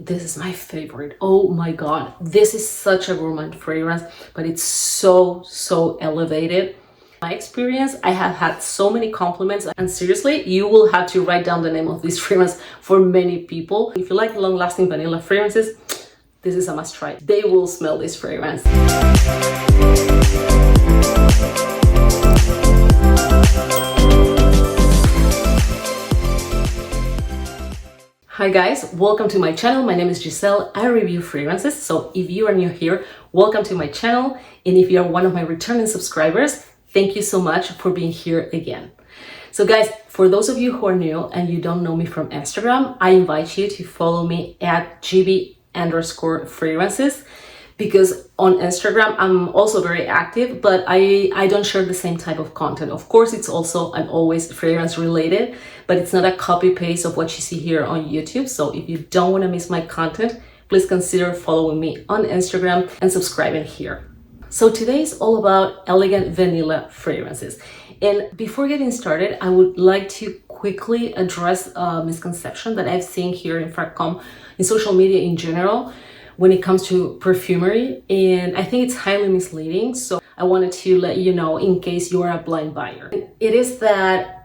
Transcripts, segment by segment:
This is my favorite. Oh my god, this is such a gourmand fragrance, but it's so elevated. My experience, I have had so many compliments, and seriously, you will have to write down the name of this fragrance for many people. If you like long-lasting vanilla fragrances, this is a must try. They will smell this fragrance. Hi guys, welcome to my channel. My name is Giselle. I review fragrances, so if you are new here, welcome to my channel. And if you are one of my returning subscribers, thank you so much for being here again. So guys, for those of you who are new and you don't know me from Instagram, I invite you to follow me at @GB_fragrances, because on Instagram I'm also very active, but I don't share the same type of content. Of course, it's also and always fragrance related, but it's not a copy paste of what you see here on YouTube. So if you don't want to miss my content, please consider following me on Instagram and subscribing here. So today is all about elegant vanilla fragrances. And before getting started, I would like to quickly address a misconception that I've seen here in 𝐓𝐚𝐧𝐠𝐢𝐞𝐫 in social media in general when it comes to perfumery, and I think it's highly misleading. So I wanted to let you know in case you are a blind buyer. It is that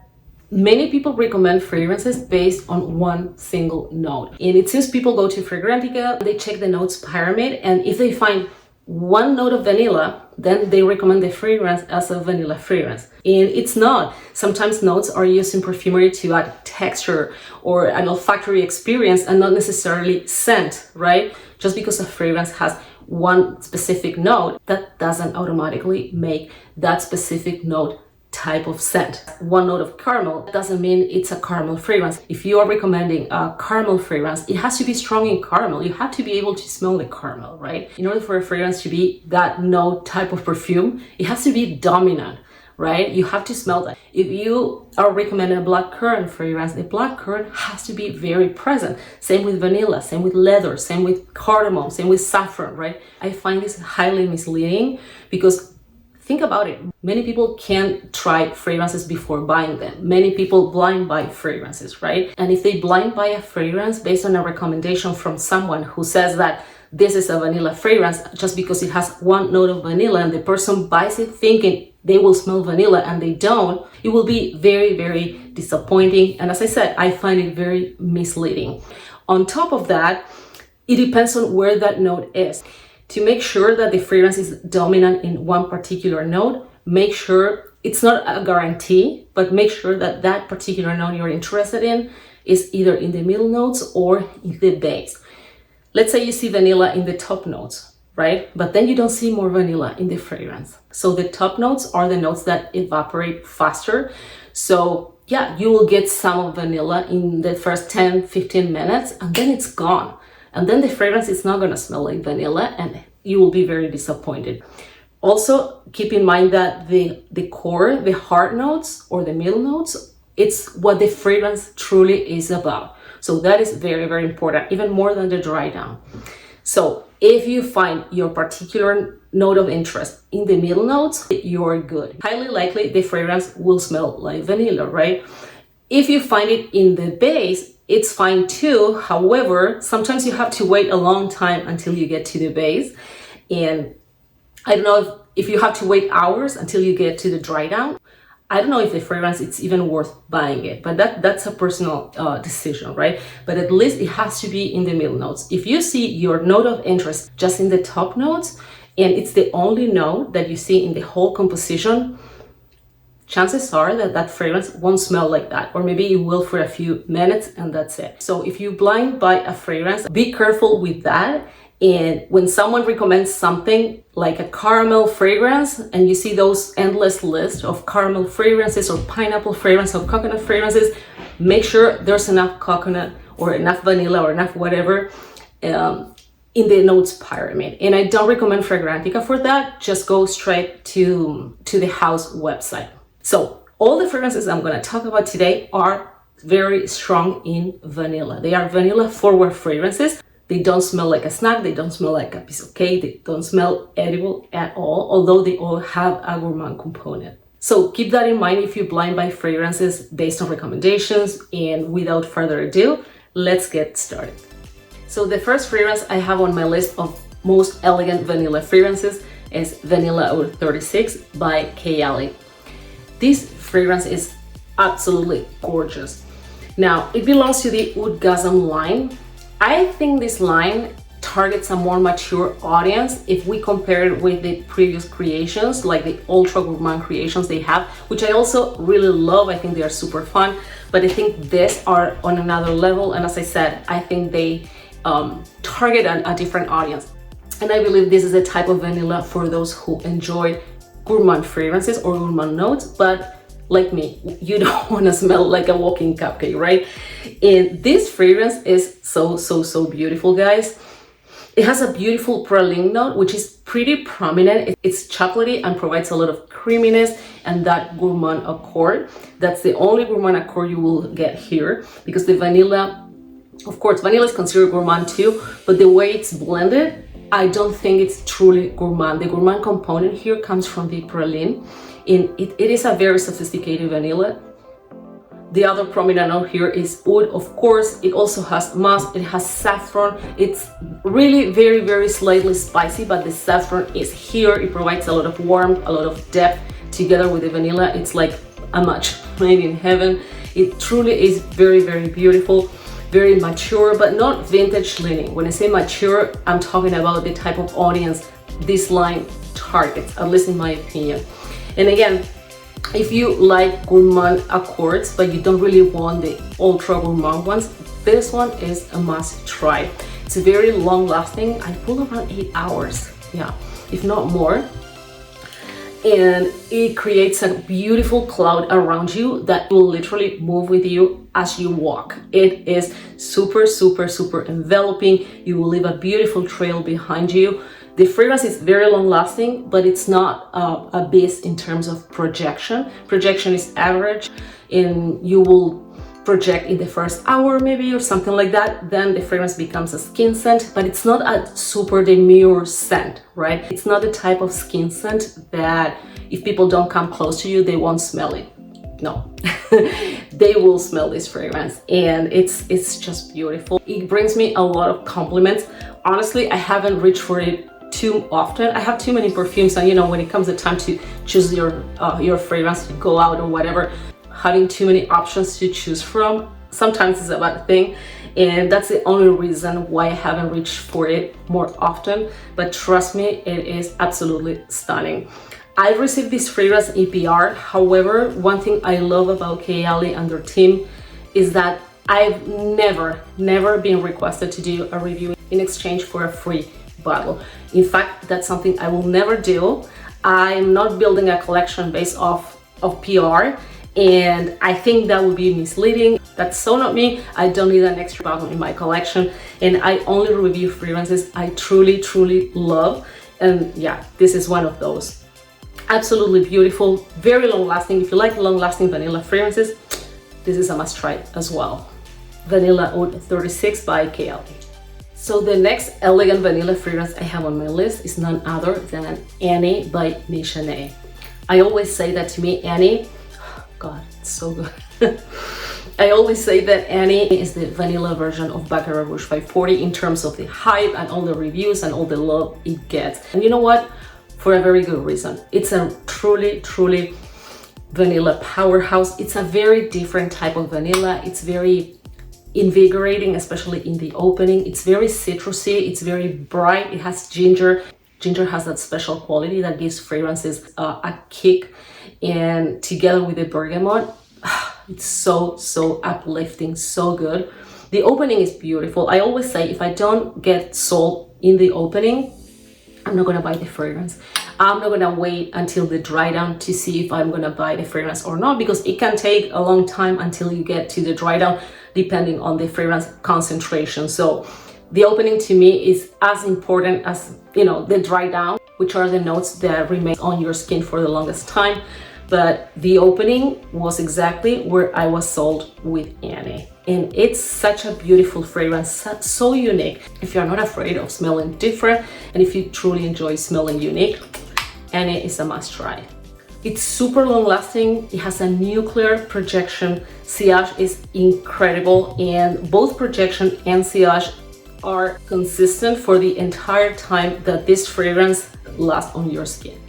many people recommend fragrances based on one single note. And it seems people go to Fragrantica, they check the notes pyramid, and if they find one note of vanilla, then they recommend the fragrance as a vanilla fragrance. And it's not. Sometimes notes are used in perfumery to add texture or an olfactory experience and not necessarily scent, right? Just because a fragrance has one specific note, that doesn't automatically make that specific note type of scent. One note of caramel doesn't mean it's a caramel fragrance. If you are recommending a caramel fragrance, it has to be strong in caramel. You have to be able to smell the caramel, right? In order for a fragrance to be that note type of perfume, it has to be dominant, right? You have to smell that. If you are recommending a black currant fragrance, the black currant has to be very present. Same with vanilla, same with leather, same with cardamom, same with saffron, right? I find this highly misleading because think about it. Many people can't try fragrances before buying them. Many people blind buy fragrances, right? And if they blind buy a fragrance based on a recommendation from someone who says that this is a vanilla fragrance just because it has one note of vanilla, and the person buys it thinking they will smell vanilla and they don't, it will be very disappointing. And as I said, I find it very misleading. On top of that, it depends on where that note is. To make sure that the fragrance is dominant in one particular note, make sure it's not a guarantee, but make sure that that particular note you're interested in is either in the middle notes or in the base. Let's say you see vanilla in the top notes, right? But then you don't see more vanilla in the fragrance. So the top notes are the notes that evaporate faster. So yeah, you will get some of vanilla in the first 10-15 minutes, and then it's gone. And then the fragrance is not going to smell like vanilla, and you will be very disappointed. Also, keep in mind that the core, the heart notes or the middle notes, it's what the fragrance truly is about. So that is very important, even more than the dry down. So if you find your particular note of interest in the middle notes, you're good. Highly likely the fragrance will smell like vanilla, right? If you find it in the base, it's fine too. However, sometimes you have to wait a long time until you get to the base. And I don't know if you have to wait hours until you get to the dry down. I don't know if the fragrance, it's even worth buying it, but that's a personal decision, right? But at least it has to be in the middle notes. If you see your note of interest just in the top notes, and it's the only note that you see in the whole composition, chances are that that fragrance won't smell like that, or maybe it will for a few minutes and that's it. So if you blind buy a fragrance, be careful with that. And when someone recommends something like a caramel fragrance and you see those endless lists of caramel fragrances or pineapple fragrance or coconut fragrances, make sure there's enough coconut or enough vanilla or enough whatever in the notes pyramid. And I don't recommend Fragrantica for that. Just go straight to the house website. So all the fragrances I'm going to talk about today are very strong in vanilla. They are vanilla forward fragrances. They don't smell like a snack. They don't smell like a piece of cake. They don't smell edible at all, although they all have a gourmand component. So keep that in mind if you blind buy fragrances based on recommendations. And without further ado, let's get started. So the first fragrance I have on my list of most elegant vanilla fragrances is Vanilla Oud 36 by Kayali. This fragrance is absolutely gorgeous. Now, it belongs to the 𝘲𝙗𝐴 line. I think this line targets a more mature audience if we compare it with the previous creations, like the ultra gourmand creations they have, which I also really love. I think they are super fun, but I think these are on another level. And as I said, I think they target a different audience. And I believe this is a type of vanilla for those who enjoy gourmand fragrances or gourmand notes, but like me, you don't want to smell like a walking cupcake, right? And this fragrance is so beautiful, guys. It has a beautiful praline note, which is pretty prominent. It's chocolatey and provides a lot of creaminess and that gourmand accord. That's the only gourmand accord you will get here, because the vanilla, of course, vanilla is considered gourmand too, but the way it's blended, I don't think it's truly gourmand. The gourmand component here comes from the praline. It is a very sophisticated vanilla. The other prominent note here is oud, of course. It also has musk, it has saffron. It's really very slightly spicy, but the saffron is here. It provides a lot of warmth, a lot of depth. Together with the vanilla, it's like a match made in heaven. It truly is very beautiful, very mature, but not vintage leaning. When I say mature, I'm talking about the type of audience this line targets, at least in my opinion. And again, if you like gourmand accords, but you don't really want the ultra gourmand ones, this one is a must try. It's very long lasting. I pull around 8 hours, yeah, if not more. And it creates a beautiful cloud around you that will literally move with you as you walk. It is super enveloping. You will leave a beautiful trail behind you. The fragrance is very long lasting, but it's not a beast in terms of projection. Projection is average, and you will project in the first hour maybe or something like that. Then the fragrance becomes a skin scent, but it's not a super demure scent, right? It's not the type of skin scent that if people don't come close to you, they won't smell it. No, they will smell this fragrance, and it's just beautiful. It brings me a lot of compliments. Honestly, I haven't reached for it too often. I have too many perfumes, and you know, when it comes the time to choose your fragrance to go out or whatever, having too many options to choose from sometimes is a bad thing, and that's the only reason why I haven't reached for it more often. But trust me, it is absolutely stunning. I received this fragrance in PR. However, one thing I love about Kayali and their team is that I've never been requested to do a review in exchange for a free bottle. In fact, that's something I will never do. I'm not building a collection based off of PR, and I think that would be misleading. That's so not me. I don't need an extra bottle in my collection, and I only review fragrances I truly love. And yeah, this is one of those. Absolutely beautiful, very long lasting. If you like long lasting vanilla fragrances, this is a must try as well. Vanilla Oud 36 by Kayali. So the next elegant vanilla fragrance I have on my list is none other than Annie by Nishane. I always say that to me, Annie, God, it's so good. I always say that Annie is the vanilla version of Baccarat Rouge 540 in terms of the hype and all the reviews and all the love it gets. And you know what? For a very good reason. It's a truly vanilla powerhouse. It's a very different type of vanilla. It's very invigorating, especially in the opening. It's very citrusy. It's very bright. It has ginger. Ginger has that special quality that gives fragrances a kick. And together with the bergamot, it's so uplifting, so good. The opening is beautiful. I always say if I don't get sold in the opening, I'm not gonna buy the fragrance. I'm not gonna wait until the dry down to see if I'm gonna buy the fragrance or not, because it can take a long time until you get to the dry down, depending on the fragrance concentration. So the opening to me is as important as, you know, the dry down, which are the notes that remain on your skin for the longest time. But the opening was exactly where I was sold with Annie. And it's such a beautiful fragrance, so unique. If you're not afraid of smelling different, and if you truly enjoy smelling unique, Annie is a must try. It's super long lasting. It has a nuclear projection. Sillage is incredible, and both projection and sillage are consistent for the entire time that this fragrance lasts on your skin.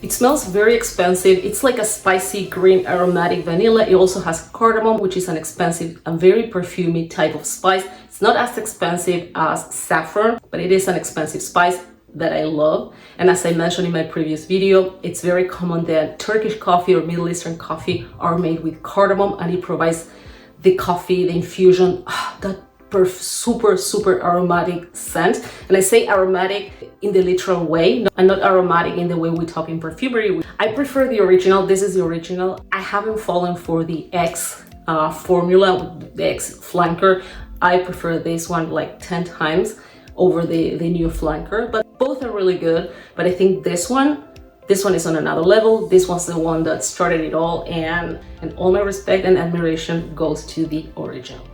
It smells very expensive. It's like a spicy green aromatic vanilla. It also has cardamom, which is an expensive and very perfumey type of spice. It's not as expensive as saffron, but it is an expensive spice that I love. And as I mentioned in my previous video, it's very common that Turkish coffee or Middle Eastern coffee are made with cardamom, and it provides the coffee, the infusion, that super aromatic scent. And I say aromatic in the literal way and not aromatic in the way we talk in perfumery. I prefer the original. This is the original. I haven't fallen for the X formula, the X flanker. I prefer this one like 10 times over the new flanker, but both are really good. But I think this one is on another level. This one's the one that started it all, and all my respect and admiration goes to the original.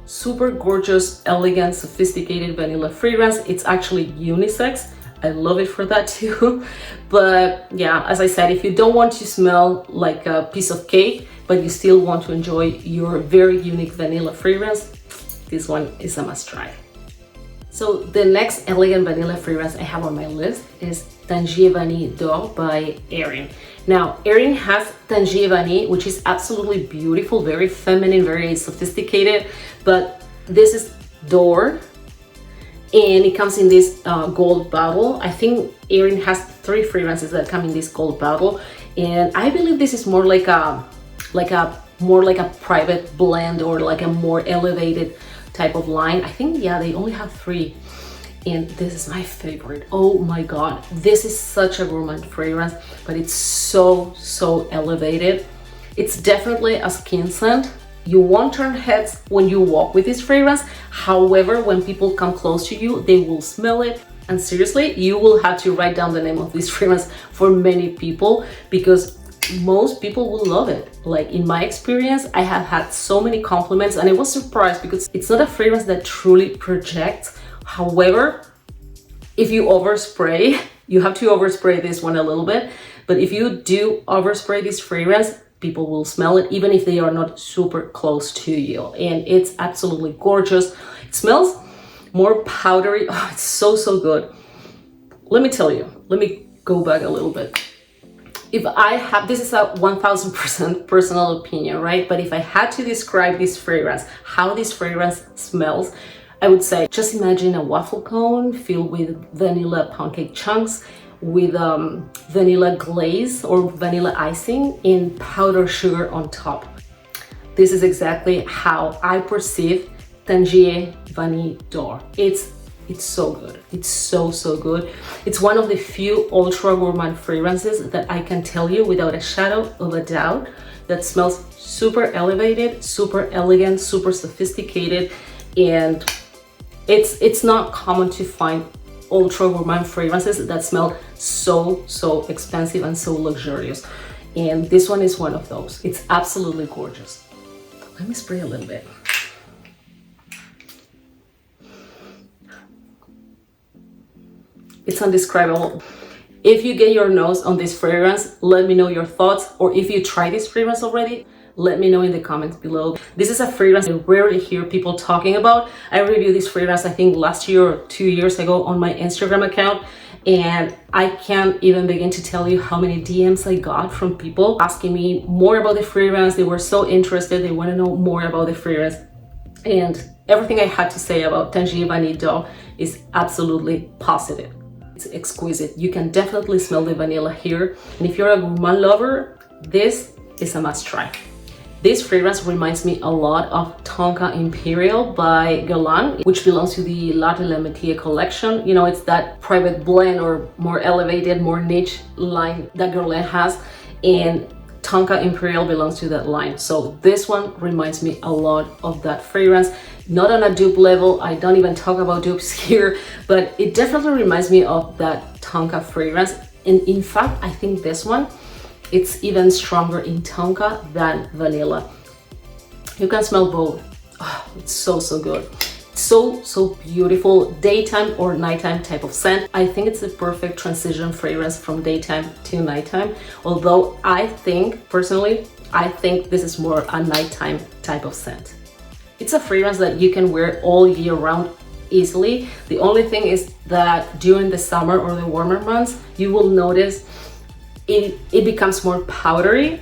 Super gorgeous, elegant, sophisticated vanilla fragrance. It's actually unisex. I love it for that too. But yeah, as I said, if you don't want to smell like a piece of cake, but you still want to enjoy your very unique vanilla fragrance, this one is a must try. So the next elegant vanilla fragrance I have on my list is Tangier Vanille d'Or by AERIN. Now, AERIN has Tangier Vanille, which is absolutely beautiful, very feminine, very sophisticated, but this is d'Or, and it comes in this gold bottle. I think AERIN has 3 fragrances that come in this gold bottle, and I believe this is more like a private blend or like a more elevated type of line. I think, yeah, they only have 3. And this is my favorite. Oh my god, this is such a gourmand fragrance, but it's so elevated. It's definitely a skin scent. You won't turn heads when you walk with this fragrance. However, when people come close to you, they will smell it. And seriously, you will have to write down the name of this fragrance for many people, because most people will love it. Like in my experience, I have had so many compliments, and I was surprised because it's not a fragrance that truly projects. However, if you overspray, you have to overspray this one a little bit, but if you do overspray this fragrance, people will smell it even if they are not super close to you. And it's absolutely gorgeous. It smells more powdery. Oh, it's so good. Let me tell you, let me go back a little bit. If I have, this is a 1000% personal opinion, right? But if I had to describe this fragrance, how this fragrance smells, I would say, just imagine a waffle cone filled with vanilla pound cake chunks with vanilla glaze or vanilla icing and powdered sugar on top. This is exactly how I perceive Tangier Vanille d'Or. It's so good. It's so good. It's one of the few ultra gourmand fragrances that I can tell you without a shadow of a doubt that smells super elevated, super elegant, super sophisticated, and it's not common to find ultra gourmand fragrances that smell so expensive and so luxurious. And this one is one of those. It's absolutely gorgeous. Let me spray a little bit. It's undescribable. If you get your nose on this fragrance, let me know your thoughts, or if you try this fragrance already, let me know in the comments below. This is a fragrance I rarely hear people talking about. I reviewed this fragrance, I think last year or 2 years ago on my Instagram account, and I can't even begin to tell you how many DMs I got from people asking me more about the fragrance. They were so interested, they want to know more about the fragrance. And everything I had to say about Tangier Vanille d'Or is absolutely positive. It's exquisite. You can definitely smell the vanilla here. And if you're a gourmand lover, this is a must try. This fragrance reminds me a lot of Tonka Imperial by Guerlain, which belongs to the L'Art de la Métier collection. You know, it's that private blend or more elevated, more niche line that Guerlain has, and Tonka Imperial belongs to that line. So this one reminds me a lot of that fragrance. Not on a dupe level, I don't even talk about dupes here, but it definitely reminds me of that Tonka fragrance. And in fact, I think this one, it's even stronger in Tonka than vanilla. You can smell both. Oh, it's so good. So beautiful. Daytime or nighttime type of scent. I think it's a perfect transition fragrance from daytime to nighttime. Although I think, personally, I think this is more a nighttime type of scent. It's a fragrance that you can wear all year round easily. The only thing is that during the summer or the warmer months, you will notice it becomes more powdery,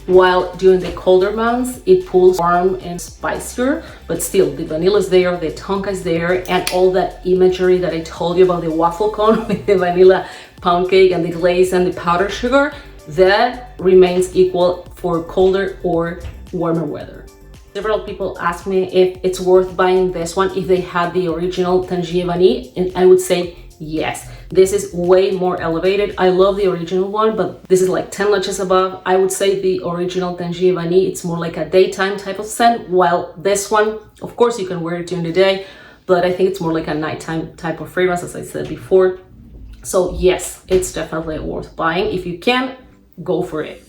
while during the colder months it pulls warm and spicier. But still, the vanilla is there, the tonka is there, and all that imagery that I told you about the waffle cone with the vanilla pound cake and the glaze and the powdered sugar, that remains equal for colder or warmer weather. Several people ask me if it's worth buying this one if they had the original Tangier Vanille, and I would say yes. This is way more elevated. I love the original one, but this is like 10 notches above. I would say the original Tangier Vanille, it's more like a daytime type of scent, while this one, of course, you can wear it during the day, but I think it's more like a nighttime type of fragrance, as I said before. So yes, it's definitely worth buying. If you can, go for it.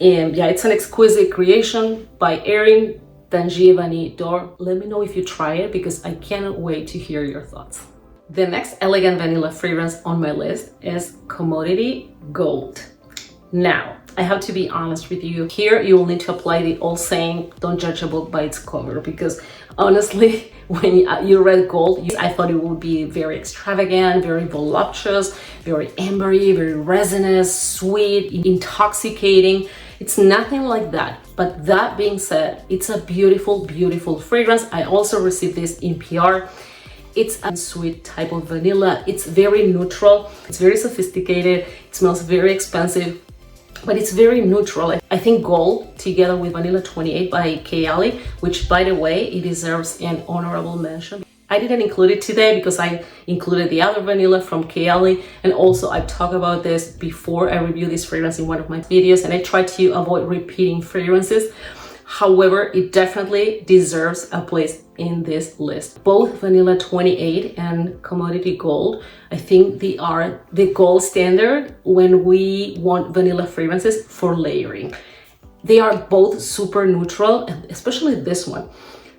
And yeah, it's an exquisite creation by AERIN, Tangier Vanille d'Or. Let me know if you try it, because I cannot wait to hear your thoughts. The next elegant vanilla fragrance on my list is Commodity Gold. Now, I have to be honest with you. Here, you will need to apply the old saying, don't judge a book by its cover, because honestly, when you read gold, I thought it would be very extravagant, very voluptuous, very ambery, very resinous, sweet, intoxicating. It's nothing like that. But that being said, it's a beautiful, beautiful fragrance. I also received this in PR. It's a sweet type of vanilla. It's very neutral. It's very sophisticated. It smells very expensive, but it's very neutral. I think gold together with Vanilla 28 by Kayali, which by the way, it deserves an honorable mention. I didn't include it today because I included the other vanilla from Kayali, and also I talked about this before I reviewed this fragrance in one of my videos, and I try to avoid repeating fragrances. However, it definitely deserves a place in this list. Both Vanilla 28 and Commodity Gold, I think they are the gold standard when we want vanilla fragrances for layering. They are both super neutral, and especially this one.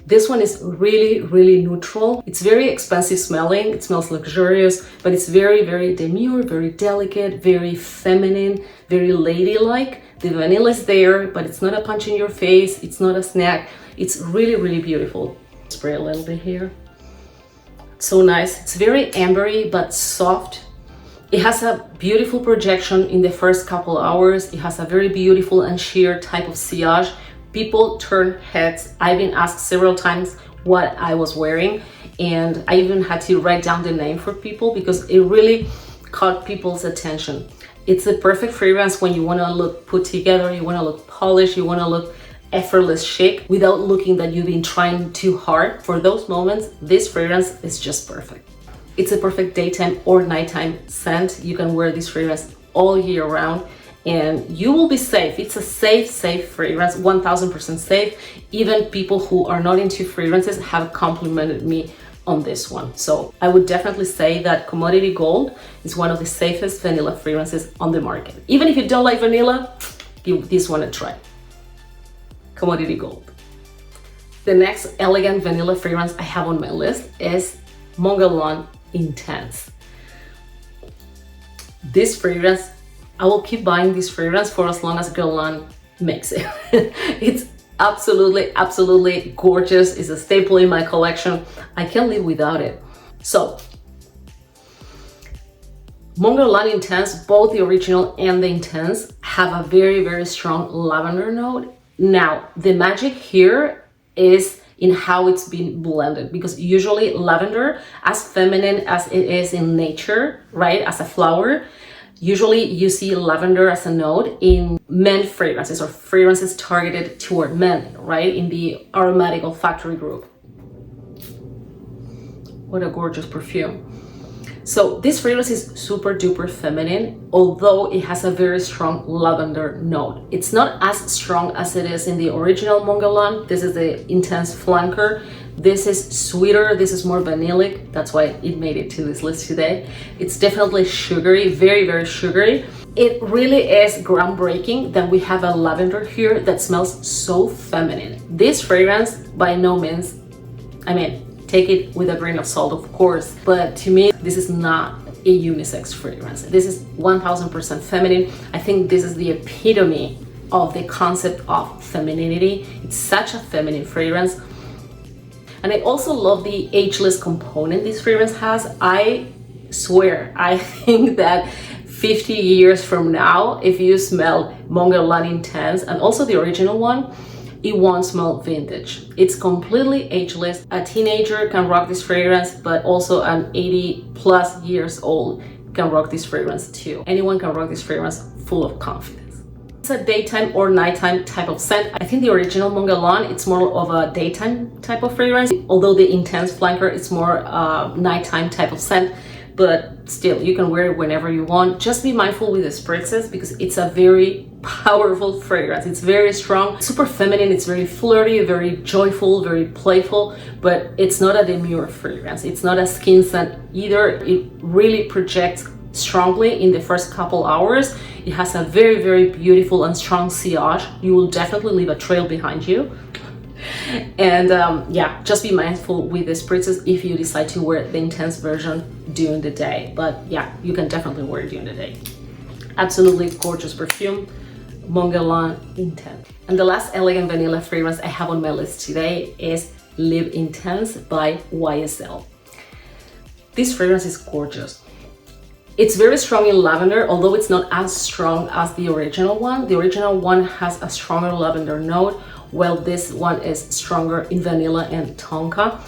This one is really, really neutral. It's very expensive smelling. It smells luxurious, but it's very, very demure, very delicate, very feminine, very ladylike. The vanilla is there, but it's not a punch in your face. It's not a snack. It's really, really beautiful. Spray a little bit here. So nice. It's very ambery, but soft. It has a beautiful projection in the first couple hours. It has a very beautiful and sheer type of sillage. People turn heads. I've been asked several times what I was wearing, and I even had to write down the name for people because it really caught people's attention. It's the perfect fragrance when you want to look put together, you want to look polished, you want to look effortless chic without looking that you've been trying too hard. For those moments, this fragrance is just perfect. It's a perfect daytime or nighttime scent. You can wear this fragrance all year round and you will be safe. It's a safe fragrance, 1000% safe. Even people who are not into fragrances have complimented me on this one. So I would definitely say that Commodity Gold is one of the safest vanilla fragrances on the market. Even if you don't like vanilla, give this one a try. Commodity Gold. The next elegant vanilla fragrance I have on my list is Libre Intense. This fragrance, I will keep buying this fragrance for as long as Guerlain makes it. It's absolutely gorgeous. It's a staple in my collection. I can't live without it. So, Libre Intense, both the original and the Intense, have a very strong lavender note. Now, the magic here is in how it's been blended, because usually lavender, as feminine as it is in nature, right, as a flower, usually you see lavender as a note in men fragrances or fragrances targeted toward men, right, in the aromatic olfactory group. What a gorgeous perfume. So this fragrance is super duper feminine, although it has a very strong lavender note. It's not as strong as it is in the original Libre. This is the Intense flanker. This is sweeter, this is more vanillic. That's why it made it to this list today. It's definitely sugary, very sugary. It really is groundbreaking that we have a lavender here that smells so feminine. This fragrance, by no means, I mean, take it with a grain of salt, of course, but to me, this is not a unisex fragrance. This is 1000% feminine. I think this is the epitome of the concept of femininity. It's such a feminine fragrance. And I also love the ageless component this fragrance has. I swear, I think that 50 years from now, if you smell Libre Intense and also the original one, it won't smell vintage. It's completely ageless. A teenager can rock this fragrance, but also an 80+ years old can rock this fragrance too. Anyone can rock this fragrance full of confidence. It's a daytime or nighttime type of scent. I think the original Libre, it's more of a daytime type of fragrance, although the Intense Flanker is more nighttime type of scent. But still, you can wear it whenever you want. Just be mindful with the spritzes because it's a very powerful fragrance. It's very strong, super feminine, it's very flirty, very joyful, very playful, but it's not a demure fragrance. It's not a skin scent either. It really projects strongly in the first couple hours. It has a very, very beautiful and strong sillage. You will definitely leave a trail behind you. And yeah, just be mindful with the spritzes if you decide to wear the Intense version during the day. But yeah, you can definitely wear it during the day. Absolutely gorgeous perfume, Libre Intense. And the last elegant vanilla fragrance I have on my list today is Libre Intense by YSL. This fragrance is gorgeous. It's very strong in lavender, although it's not as strong as the original one. The original one has a stronger lavender note, while this one is stronger in vanilla and tonka.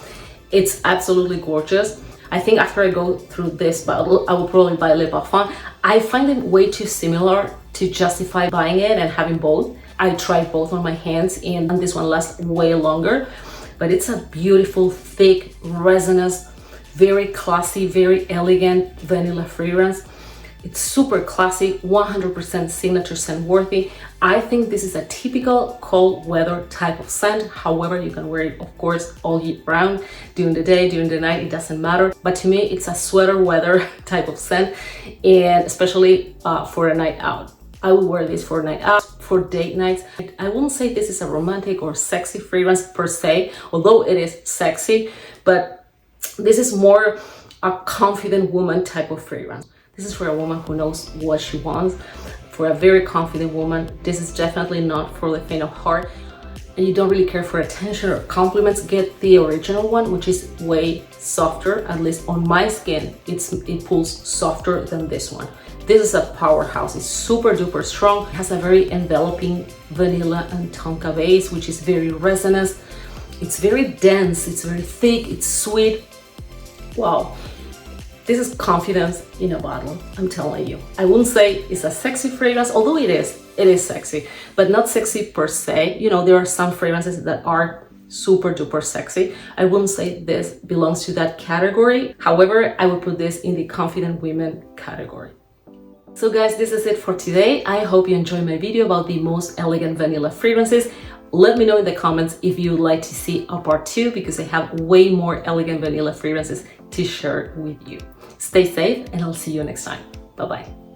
It's absolutely gorgeous. I think after I go through this bottle, I will probably buy Le Parfum. I find them way too similar to justify buying it and having both. I tried both on my hands and this one lasts way longer, but it's a beautiful, thick, resinous, very classy, very elegant vanilla fragrance. It's super classic, 100% signature scent worthy. I think this is a typical cold weather type of scent. However, you can wear it, of course, all year round, during the day, during the night, it doesn't matter. But to me, it's a sweater weather type of scent, and especially for a night out. I will wear this for a night out, for date nights. I wouldn't say this is a romantic or sexy fragrance per se, although it is sexy, but this is more a confident woman type of fragrance. This is for a woman who knows what she wants, for a very confident woman. This is definitely not for the faint of heart. And you don't really care for attention or compliments, get the original one, which is way softer. At least on my skin, it pulls softer than this one. This is a powerhouse. It's super duper strong. It has a very enveloping vanilla and tonka base, which is very resinous. It's very dense, it's very thick, it's sweet. Wow. This is confidence in a bottle, I'm telling you. I wouldn't say it's a sexy fragrance, although it is sexy, but not sexy per se. You know, there are some fragrances that are super duper sexy. I wouldn't say this belongs to that category. However, I would put this in the confident women category. So guys, this is it for today. I hope you enjoyed my video about the most elegant vanilla fragrances. Let me know in the comments if you would like to see a part 2 because I have way more elegant vanilla fragrances to share with you. Stay safe and I'll see you next time. Bye bye.